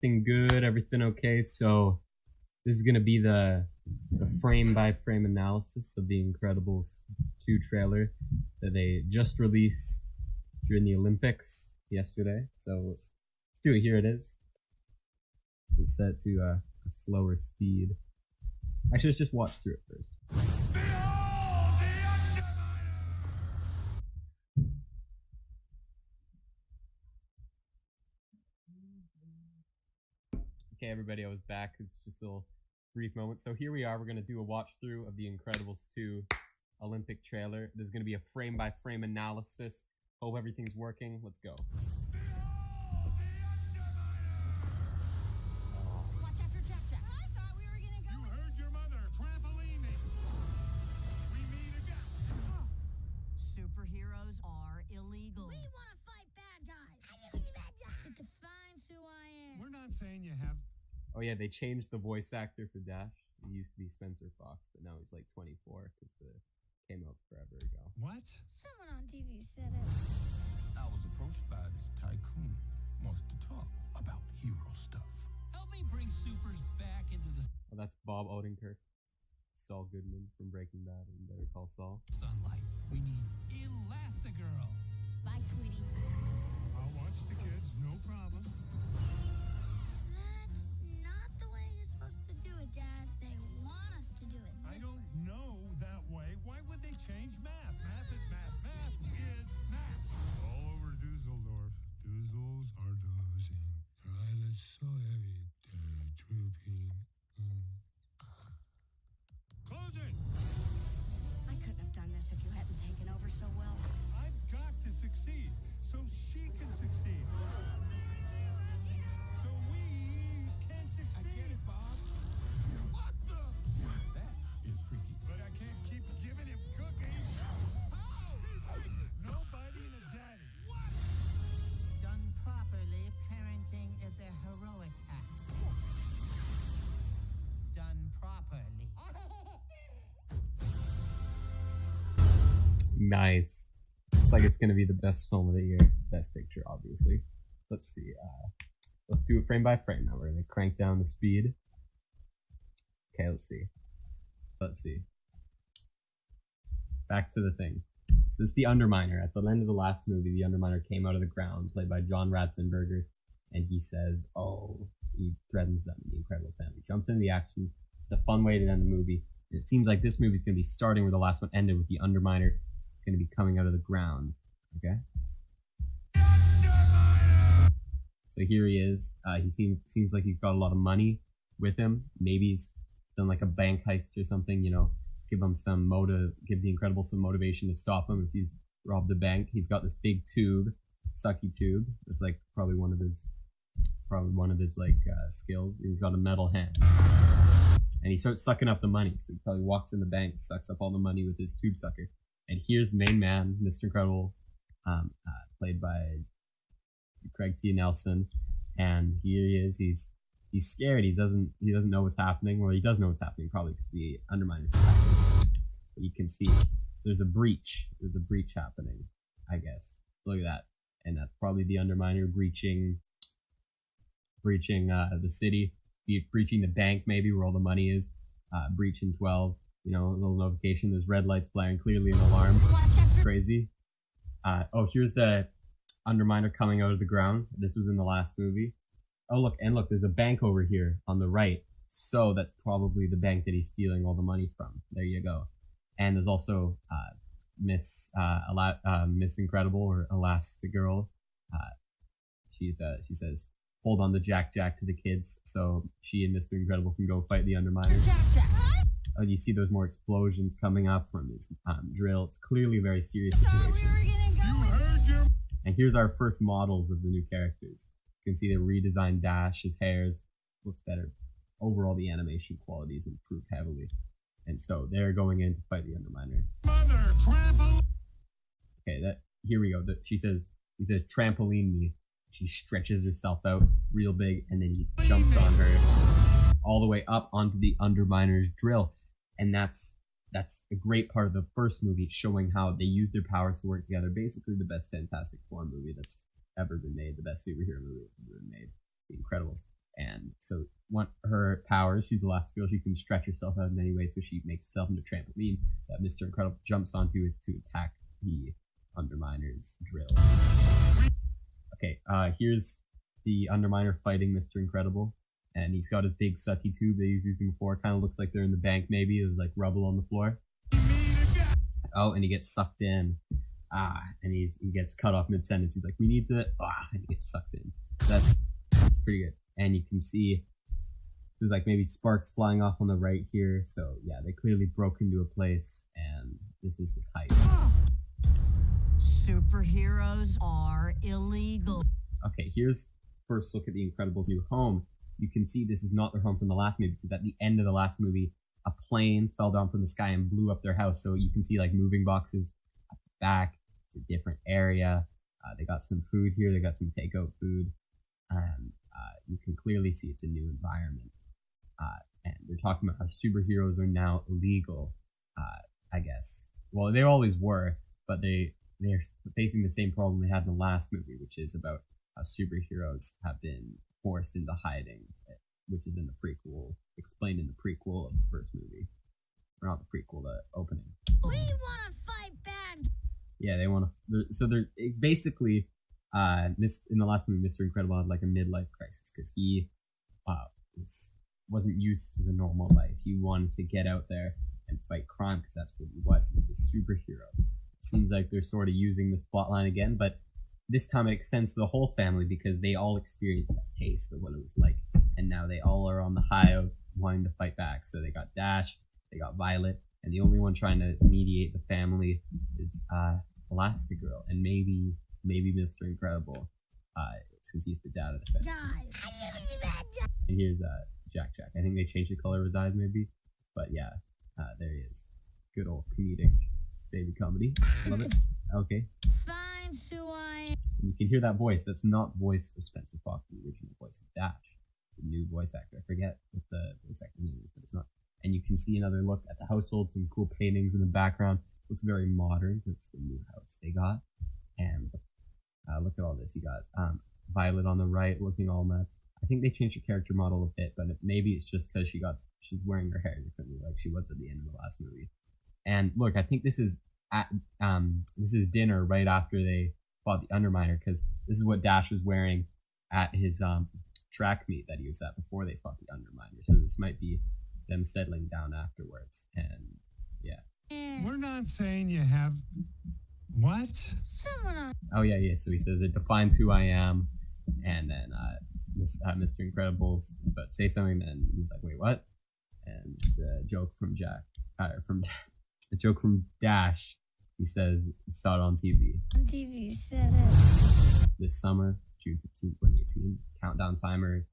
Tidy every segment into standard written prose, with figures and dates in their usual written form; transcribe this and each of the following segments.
everything good, everything okay. So this is gonna be the frame by frame analysis of the Incredibles 2 trailer that they just released during the Olympics yesterday. So let's do it. Here it is. It's set to a slower speed. Actually, let's just watch through it first. Okay, everybody, I was back. It's just a little brief moment. So here we are. We're going to do a watch through of the Incredibles 2 Olympic trailer. There's going to be a frame by frame analysis. Hope everything's working. Let's go. Watch after Jack Jack. I thought we were going to go. You heard your mother. Trampoline me. We meet again. Superheroes are illegal. We want to fight bad guys. I use bad guys. It defines who I am. We're not saying you have. Oh yeah, they changed the voice actor for Dash. He used to be Spencer Fox, but now he's like 24 because the came out forever ago. What? Someone on TV said it. I was approached by this tycoon. Wants to talk about hero stuff. Help me bring supers back into the Oh, that's Bob Odenkirk, Saul Goodman from Breaking Bad and Better Call Saul. sunlight. We need Elastigirl. Bye, sweetie. I'll watch the kids, no problem. That's not the way you're supposed to do it, Dad. They want us to do it I this don't way. know that way. Why would they change math? Math is math. Math is math. All over Dusseldorf. Duzzles are dozing. Your eyelids so heavy, they're drooping. Close it! I couldn't have done this if you hadn't taken over so well. I've got to succeed so she can succeed. So we can I succeed. get it, Bob. What the? That is freaky. But I can't keep giving him cookies. No biting a daddy. Done properly, parenting is a heroic act. Done properly. Nice. Looks like it's gonna be the best film of the year. Best picture, obviously. Let's see. Let's do it frame by frame now. We're gonna crank down the speed. Okay, let's see. Let's see. Back to the thing. So this is the Underminer. At the end of the last movie, the Underminer came out of the ground, played by John Ratzenberger, and he says, "Oh," he threatens them, the Incredible family. Jumps into the action. It's a fun way to end the movie. And it seems like this movie's gonna be starting where the last one ended, with the Underminer going to be coming out of the ground. Okay. So here he is. He seems like he's got a lot of money with him. Maybe he's done like a bank heist or something. You know, give him some give the Incredibles some motivation to stop him if he's robbed a bank. He's got this big tube, sucky tube. It's like probably one of his like skills. He's got a metal hand, and he starts sucking up the money. So he probably walks in the bank, sucks up all the money with his tube sucker. And here's the main man, Mr. Incredible, played by Craig T. Nelson, and here he is. He's scared. He doesn't know what's happening. Well, he does know what's happening, probably because the Underminer's happening. But you can see there's a breach. There's a breach happening, I guess. Look at that, and that's probably the Underminer breaching the city, breaching the bank, maybe where all the money is. Breaching 12. You know, a little notification. There's red lights blaring, clearly an alarm. Crazy. Oh, here's the Underminer coming out of the ground. This was in the last movie. Oh, look, there's a bank over here on the right. So that's probably the bank that he's stealing all the money from. There you go. And there's also Miss Incredible, or Elastigirl. She says, "Hold on the Jack Jack to the kids," so she and Mr. Incredible can go fight the Underminer. Jack Jack. Oh, you see those more explosions coming up from his drill. It's clearly a very serious I thought we situation. were going to go. You heard your. And here's our first models of the new characters. You can see the redesigned Dash, his hairs, looks better. Overall, the animation quality is improved heavily. And so they're going in to fight the Underminer. Mother trample. Okay, here we go. He says, "Trampoline me." She stretches herself out real big, and then he jumps on her all the way up onto the Underminer's drill. And that's a great part of the first movie, showing how they use their powers to work together. Basically, the best Fantastic Four movie that's ever been made, the best superhero movie that's ever been made, The Incredibles. And so her powers, she's Elastigirl, she can stretch herself out in any way, so she makes herself into a trampoline that Mr. Incredible jumps onto to attack the Underminer's drill. Okay, here's the Underminer fighting Mr. Incredible, and he's got his big sucky tube that he was using before. Kind of looks like they're in the bank maybe, there's like rubble on the floor. Oh, and he gets sucked in. And he gets cut off mid-sentence. He's like, we need to, and he gets sucked in. That's pretty good. And you can see there's like maybe sparks flying off on the right here. So yeah, they clearly broke into a place, and this is his heist. Superheroes are illegal. Okay, here's first look at the Incredibles' new home. You can see this is not their home from the last movie, because at the end of the last movie, a plane fell down from the sky and blew up their house. So you can see like moving boxes at the back. It's a different area. They got some food here. They got some takeout food. And you can clearly see it's a new environment. And they're talking about how superheroes are now illegal, I guess. Well, they always were, but they're facing the same problem they had in the last movie, which is about how superheroes have been forced into hiding, which is in the prequel, explained in the prequel of the first movie. Or not the prequel, the opening. We want to fight bad. Yeah, they want to. So they're basically, in the last movie, Mr. Incredible had like a midlife crisis because he wasn't used to the normal life. He wanted to get out there and fight crime because that's what he was. He was a superhero. It seems like they're sort of using this plotline again, but this time it extends to the whole family because they all experienced that taste of what it was like, and now they all are on the high of wanting to fight back. So they got Dash, they got Violet, and the only one trying to mediate the family is Elastigirl, and maybe Mr. Incredible, since he's the dad of the family. Guys, And here's Jack. I think they changed the color of his eyes maybe, but yeah, there he is. Good old comedic baby comedy. Love it. Okay. finds who I am. And you can hear that voice. That's not the voice of Spencer Fox, the original voice of Dash. It's a new voice actor. I forget what the voice actor's name is, but it's not. And you can see another look at the household, some cool paintings in the background. Looks very modern because it's the new house they got. And look at all this. You got Violet on the right looking all mad. I think they changed her character model a bit, but maybe it's just because she's wearing her hair differently, like she was at the end of the last movie. And look, I think this is dinner right after they fought the Underminer, because this is what Dash was wearing at his track meet that he was at before they fought the Underminer. So this might be them settling down afterwards. And yeah. We're not saying you have... What? Someone on. Oh yeah. So he says it defines who I am, and then Mr. Incredible is about to say something, and he's like, "Wait, what?" And it's a joke from a joke from Dash. He says, "Saw it on TV." On TV said it. This summer, June 15, 2018. Countdown timer,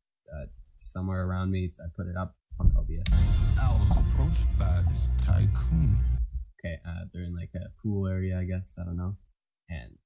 somewhere around me. I put it up on OBS. I was approached by this tycoon. Okay, they're in like a pool area, I guess. I don't know. And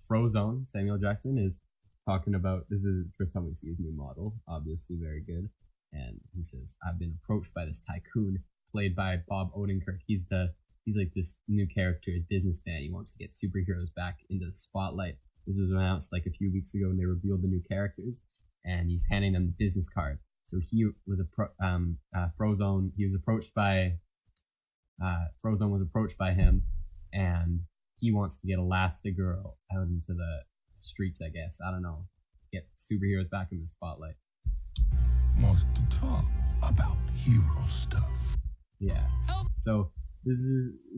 Frozone, Samuel Jackson, is talking about, this is the first time we see his new model, obviously very good. And he says, I've been approached by this tycoon, played by Bob Odenkirk. He's like this new character, a businessman. He wants to get superheroes back into the spotlight. This was announced like a few weeks ago when they revealed the new characters, and he's handing them the business card. So he was Frozone. He was approached by Frozone was approached by him, and he wants to get Elastigirl out into the streets, I guess. I don't know. Get superheroes back in the spotlight. Wants to talk about hero stuff. Yeah. So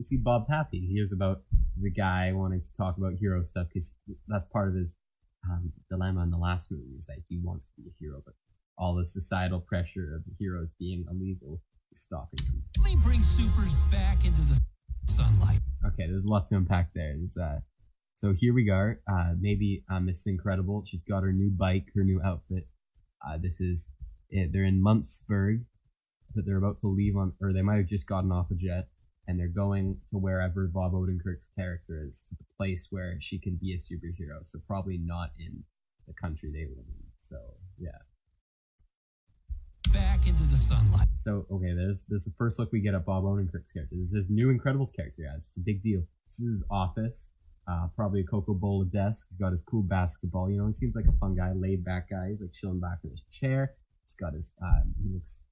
see, Bob's happy. He hears about the guy wanting to talk about hero stuff because that's part of his dilemma in the last movie, is that he wants to be a hero, but all the societal pressure of the heroes being illegal is stopping him. Let me bring supers back into the sunlight. Okay, there's a lot to unpack there. So here we go. Maybe Miss Incredible. She's got her new bike, her new outfit. This is it. They're in Muntzburg, that they're about to leave on, or they might have just gotten off a jet, and they're going to wherever Bob Odenkirk's character is, to the place where she can be a superhero. So probably not in the country they live in. So yeah. Back into the sunlight. So, okay, there's the first look we get at Bob Odenkirk's character. This is his new Incredibles character, guys. It's a big deal. This is his office. Probably a Coca-Cola desk. He's got his cool basketball. You know, he seems like a fun guy, laid back guy. He's like chilling back in his chair. got his he looks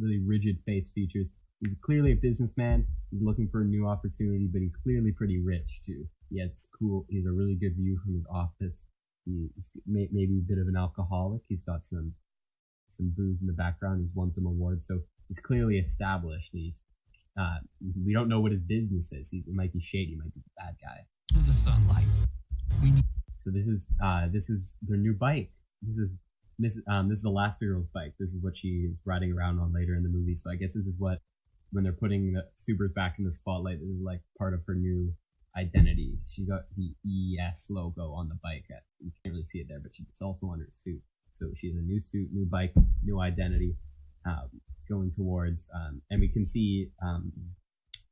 really rigid face features. He's clearly a businessman. He's looking for a new opportunity, but he's clearly pretty rich too. He has he has a really good view from his office. He's maybe a bit of an alcoholic. He's got some booze in the background. He's won some awards, so he's clearly established. He's we don't know what his business is. It might be shady. He might be a bad guy. To the sunlight. We need So this is their new bike. This is this is the last girl's bike. This is what she's riding around on later in the movie. So I guess this is what, when they're putting the supers back in the spotlight, this is like part of her new identity. She got the ES logo on the bike. You can't really see it there, but it's also on her suit. So she has a new suit, new bike, new identity, going towards, and we can see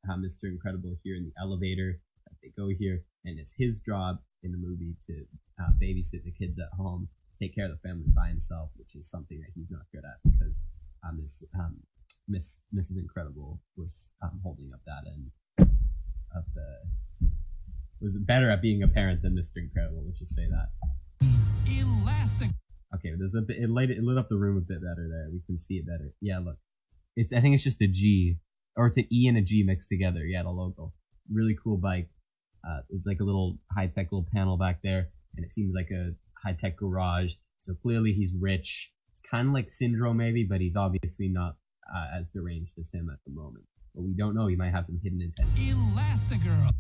Mr. Incredible here in the elevator. They go here, and it's his job in the movie to babysit the kids at home, take care of the family by himself, which is something that he's not good at because Mrs. Incredible was holding up that end of was better at being a parent than Mr. Incredible. Let's just say that. elastic. Okay, there's a bit. It lit up the room a bit better there. We can see it better. Yeah, look, I think it's just a G, or it's an E and a G mixed together. Yeah, the logo. Really cool bike. There's like a little high-tech little panel back there, and it seems like a high-tech garage. So clearly he's rich. It's kind of like Syndrome maybe, but he's obviously not as deranged as him at the moment. But we don't know. He might have some hidden intent. Elastigirl.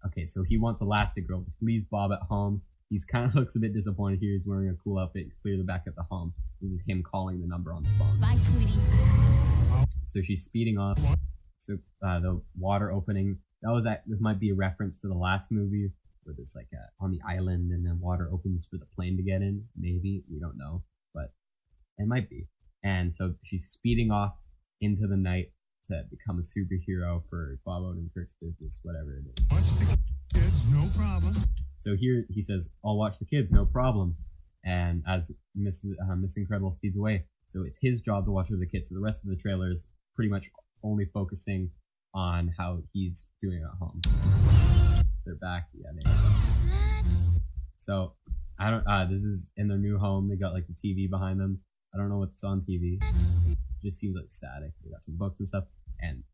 Okay, so he wants Elastigirl. Leaves Bob at home. He's kind of looks a bit disappointed here. He's wearing a cool outfit. He's clearly back at the home. This is him calling the number on the phone. Bye, sweetie. So she's speeding off. So the water opening. This might be a reference to the last movie where there's like on the island and then water opens for the plane to get in. Maybe, we don't know, but it might be. And so she's speeding off into the night to become a superhero for Bob Odenkirk's business, whatever it is. Watch the kids, no problem. So here he says, "I'll watch the kids, no problem." And as Miss Incredible speeds away, so it's his job to watch over the kids. So the rest of the trailer is pretty much only focusing on how he's doing at home. They're back, yeah. So I don't. This is in their new home. They got like the TV behind them. I don't know what's on TV. It just seems like static. They got some books and stuff. And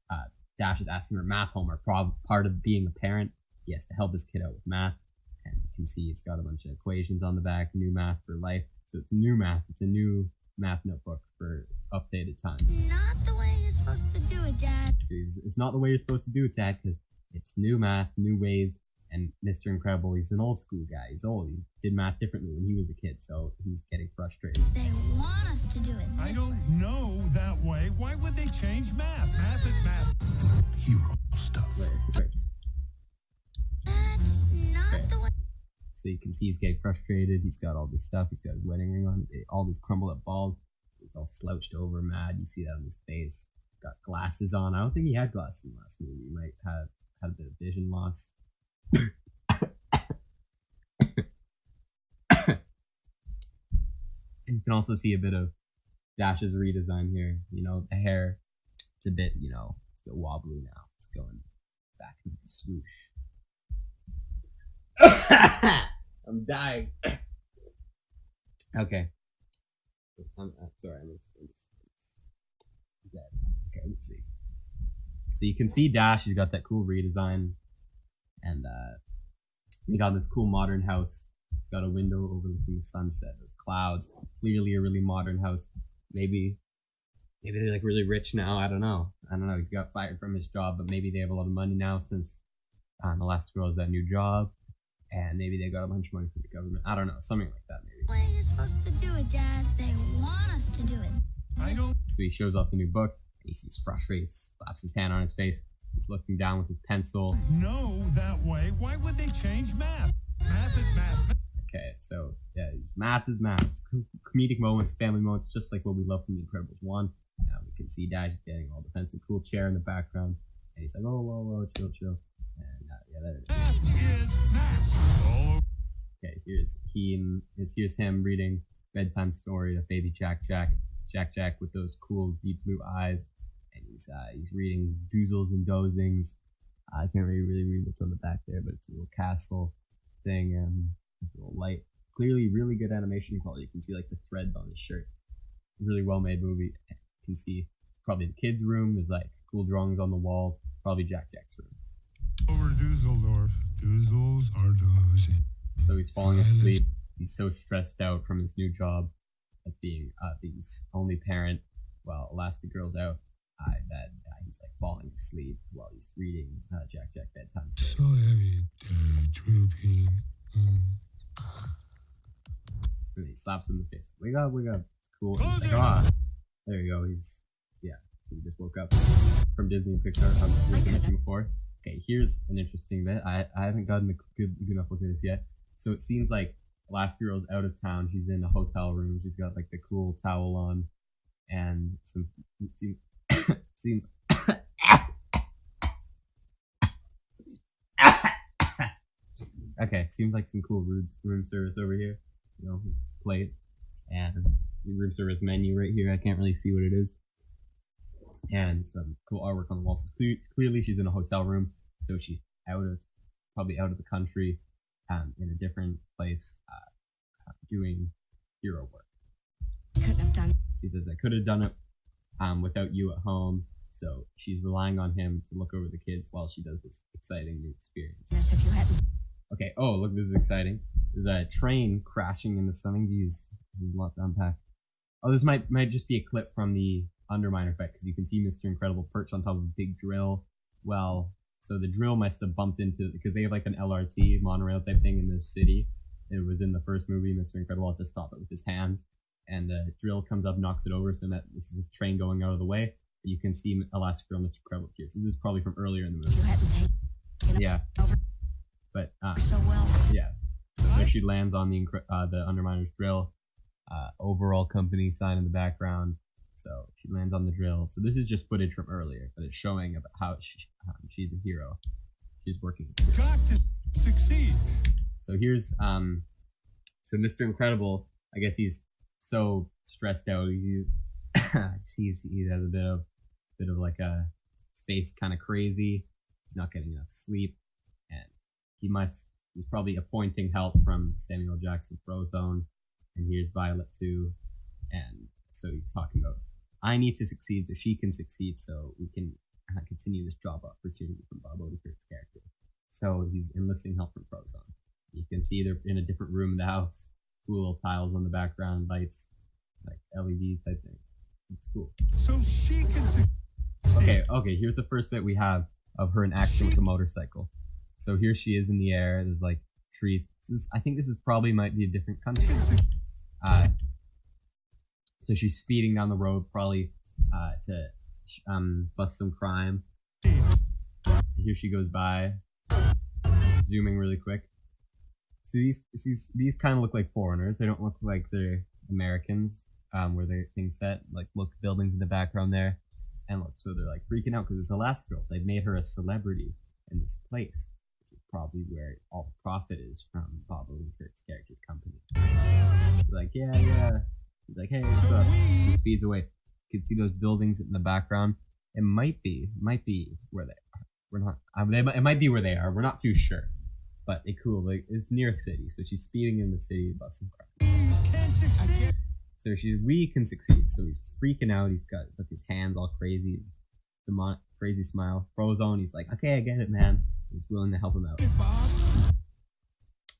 Dash is asking her math homework. Part of being a parent, he has to help his kid out with math. And you can see it's got a bunch of equations on the back. New math for life. So it's new math. It's a new math notebook for updated times. Not the way you're supposed to do it, Dad. So it's not the way you're supposed to do it, Dad, because it's new math, new ways. And Mr. Incredible, he's an old school guy. He's old. He did math differently when he was a kid, so he's getting frustrated. They want us to do it I this don't way. know that way. Why would they change math? Math is math. Hero stuff. Right. That's not Okay. the way. So you can see he's getting frustrated. He's got all this stuff. He's got his wedding ring on. All these crumbled up balls. He's all slouched over, mad. You see that on his face. Got glasses on. I don't think he had glasses in the last movie. He might have had a bit of vision loss. You can also see a bit of Dash's redesign here. You know, the hair, it's a bit, it's a bit wobbly now. It's going back into the swoosh. I'm dying. Okay. I'm sorry. I'm dead. Okay, let's see. So you can see Dash. He's got that cool redesign, and he got this cool modern house. Got a window overlooking the sunset. There's clouds. Clearly a really modern house. Maybe they're like really rich now. I don't know. He got fired from his job, but maybe they have a lot of money now since Elastigirl has that new job. And maybe they got a bunch of money from the government. I don't know. Something like that, maybe. The way you're supposed to do it, Dad. They want us to do it. I don't So he shows off the new book. He's frustrated. Slaps his hand on his face. He's looking down with his pencil. know that way. Why would they change math? Math is math. Okay, so yeah, math is math. It's comedic moments, family moments, just like what we love from The Incredibles 1. Now we can see Dash getting all the fancy cool chair in the background. And he's like, oh, whoa, chill. And yeah, there it is. Math is math. All Okay, here's him reading bedtime story of baby Jack with those cool deep blue eyes, and he's reading Doozles and Dozings. I can't really read what's on the back there, but it's a little castle thing, and it's a little light. Clearly, really good animation quality. You can see like the threads on his shirt. really well made movie. You can see it's probably the kids' room. There's like cool drawings on the walls. Probably Jack's room. Over Dusseldorf. Dussels are dozing. So he's falling asleep. He's so stressed out from his new job as being the only parent while Elastigirl's out that he's like falling asleep while he's reading Jack bedtime So story. heavy, they're drooping. And he slaps him in the face. Wake up, wake up. It's cool. He's Close like, it. ah. There you go. So he just woke up from Disney and Pixar, obviously, like I mentioned before. Okay, here's an interesting bit. I haven't gotten a good enough look at this yet. So it seems like Elastigirl's out of town. She's in a hotel room. She's got like the cool towel on, and seems okay. Seems like some cool room service over here. You know, plate and the room service menu right here. I can't really see what it is. And some cool artwork on the wall. So clearly she's in a hotel room, so she's probably out of the country, in a different place, doing hero work. Couldn't have done She says, I could have done it without you at home, so she's relying on him to look over the kids while she does this exciting new experience. this if you hadn't. Okay, oh, look, this is exciting. There's a train crashing into something. Geez, there's a lot to unpack. Oh, this might just be a clip from the Underminer effect, because you can see Mr. Incredible perch on top of a big drill. Well, so the drill must have bumped into, because they have like an LRT, monorail type thing in this city. It was in the first movie. Mr. Incredible had to stop it with his hands, and the drill comes up, knocks it over, so that this is a train going out of the way. You can see Elastigirl and Mr. Incredible here. So this is probably from earlier in the movie. You hadn't taken Yeah. over But so well. yeah, so there she lands on the Underminer's drill. Overall company sign in the background. So she lands on the drill. So this is just footage from earlier, but it's showing about how she's a hero. She's working as a hero. Got to succeed. So here's so Mr. Incredible. I guess he's so stressed out. He has a bit of like a space kind of crazy. He's not getting enough sleep, and he's probably appointing help from Samuel Jackson Frozone, and here's Violet too, and so he's talking about, I need to succeed so she can succeed, so we can continue this job opportunity from Bob Odenkirk's character. So he's enlisting help from Frozone. You can see they're in a different room in the house. Cool tiles on the background, lights, like LED type thing. It's cool. So she can succeed. Okay, here's the first bit we have of her in action with the motorcycle. So here she is in the air. There's like trees. I think this is probably might be a different country. So she's speeding down the road, probably to bust some crime. Here she goes by, zooming really quick. So these kind of look like foreigners. They don't look like they're Americans, where their things set. Like, look, buildings in the background there, and look, so they're like freaking out because it's Elastigirl. They've made her a celebrity in this place, which is probably where all the profit is from Bob Odenkirk's character's company. They're like, yeah. He's like, hey, what's up? He speeds away. You can see those buildings in the background. It might be where they are. We're not. It might be where they are. We're not too sure. But cool. Like, it's near a city, so she's speeding in the city to bust some crime. So we can succeed. So he's freaking out. He's got like his hands all crazy. He's demonic, crazy smile. Frozone. He's like, okay, I get it, man. He's willing to help him out.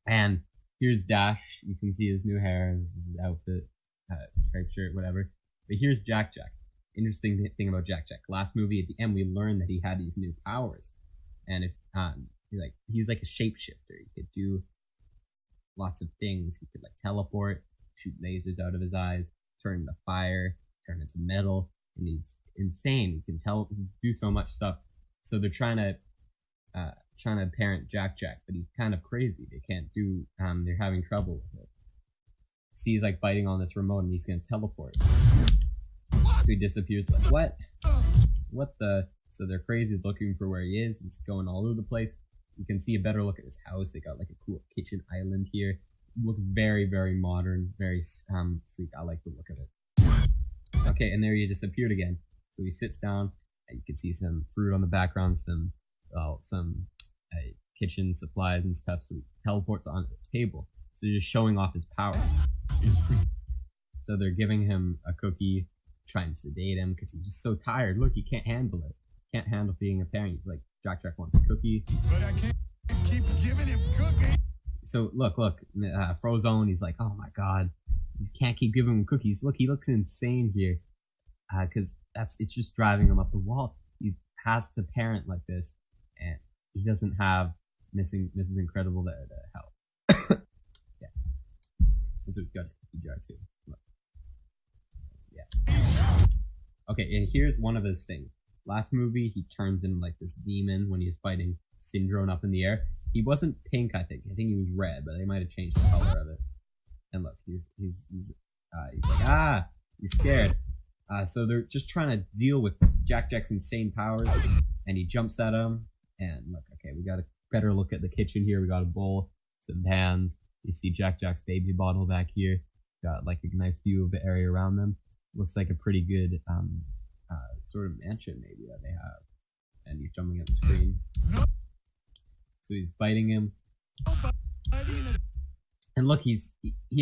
And here's Dash. You can see his new hair, his outfit. Striped shirt, whatever. But here's Jack. Interesting thing about Jack. Last movie, at the end, we learned that he had these new powers, and if he's like a shapeshifter. He could do lots of things. He could like teleport, shoot lasers out of his eyes, turn into fire, turn into metal, and he's insane. He can do so much stuff. So they're trying to parent Jack, but he's kind of crazy. They can't do. They're having trouble with it. He's like biting on this remote and he's gonna teleport. So he disappears. Like, what the? So they're crazy looking for where he is. He's going all over the place. You can see a better look at his house. They got like a cool kitchen island here. Looks very, very modern, very sleek. I like the look of it. Okay, and there he disappeared again. So he sits down. You can see some fruit on the background, some kitchen supplies and stuff. So he teleports onto the table. So he's just showing off his power. So they're giving him a cookie, trying to sedate him because he's just so tired. Look, he can't handle it. Can't handle being a parent. He's like, Jack wants a cookie. But I can't keep giving him cookies. So look, Frozone, he's like, oh my god, you can't keep giving him cookies. Look, he looks insane here. Because it's just driving him up the wall. He has to parent like this, and he doesn't have Mrs. Incredible there to help. Yeah. And so he's got his cookie jar too. Look. Yeah. Okay, and here's one of his things. Last movie, he turns into like this demon when he's fighting Syndrome up in the air. He wasn't pink, I think. I think he was red, but they might have changed the color of it. And look, he's like, he's scared. So they're just trying to deal with Jack's insane powers, and he jumps at him. And look, okay, we got a better look at the kitchen here. We got a bowl, some pans. You see Jack's baby bottle back here. Got like a nice view of the area around them. Looks like a pretty good sort of mansion maybe that they have. And he's jumping at the screen. So he's biting him. And look, he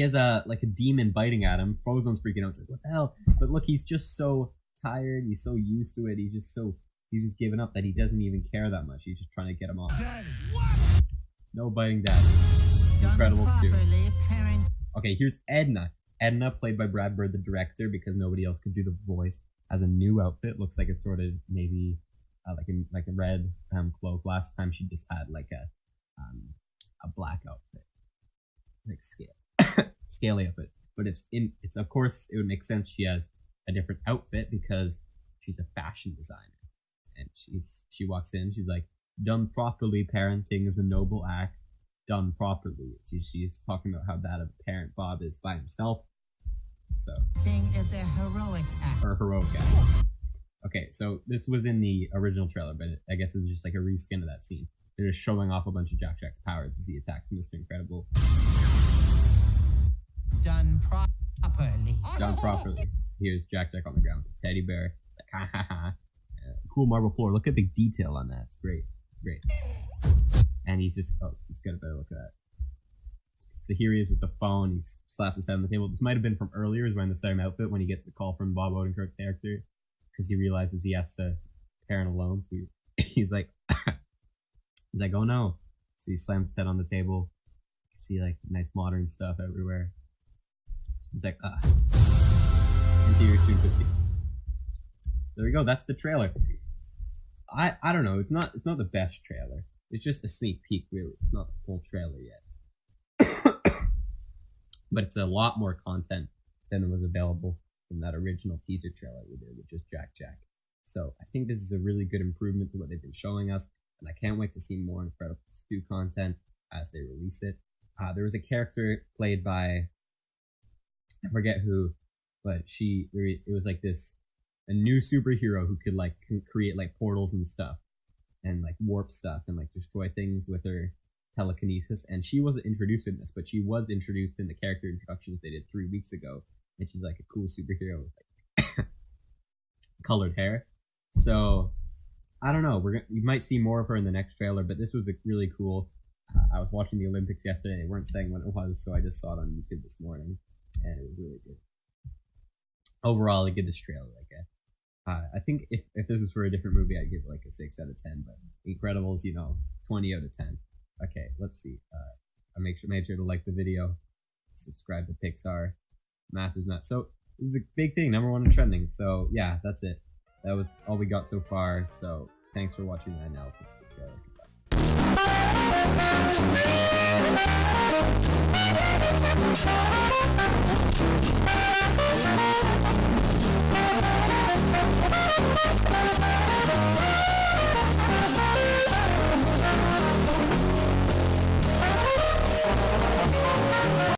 has a demon biting at him. Frozone's freaking out. It's like, what the hell? But look, he's just so tired. He's so used to it. He's just given up that he doesn't even care that much. He's just trying to get him off. No biting daddy. Incredibles too. Okay, here's Edna. Edna, played by Brad Bird, the director, because nobody else could do the voice, has a new outfit. Looks like a sort of maybe like a red cloak. Last time she just had like a black outfit. Like scaly outfit, but it's of course it would make sense she has a different outfit because she's a fashion designer, and she walks in, she's like, done properly, parenting is a noble act, done properly. She's talking about how bad of a parent Bob is by himself. So is a heroic act. Or heroic act. Okay, so this was in the original trailer, but I guess it's just like a reskin of that scene. They're just showing off a bunch of Jack's powers as he attacks Mr. Incredible. Done properly. Done properly. Here's Jack on the ground with his teddy bear. It's like, ha ha ha. Cool marble floor. Look at the detail on that. It's great. Great. And he's got a better look at that. So here he is with the phone. He slaps his head on the table. This might have been from earlier. He's wearing the same outfit when he gets the call from Bob Odenkirk's character, because he realizes he has to parent alone. So he's like, oh no. So he slams his head on the table. You see like nice modern stuff everywhere. He's like, Interior 250. There we go. That's the trailer. I don't know. It's not the best trailer. It's just a sneak peek, really. It's not the full trailer yet. But it's a lot more content than was available from that original teaser trailer we did, which was Jack. So I think this is a really good improvement to what they've been showing us, and I can't wait to see more Incredibles 2 content as they release it. There was a character played by, I forget who, but it was like a new superhero who could create like portals and stuff, and like warp stuff and like destroy things with her telekinesis. And she wasn't introduced in this, but she was introduced in the character introductions they did 3 weeks ago, and she's like a cool superhero with like colored hair. So I don't know, we might see more of her in the next trailer, but this was really cool. I was watching the Olympics yesterday. They weren't saying when it was, so I just saw it on YouTube this morning, and it was really good. Overall, I give this trailer like I think if this was for a different movie, I'd give it like a 6 out of 10. But Incredibles, 20 out of 10. Okay, let's see. I made sure to like the video, subscribe to Pixar. Math is not. So this is a big thing, #1 in trending. So yeah, that's it. That was all we got so far. So thanks for watching the analysis of the trailer. Goodbye.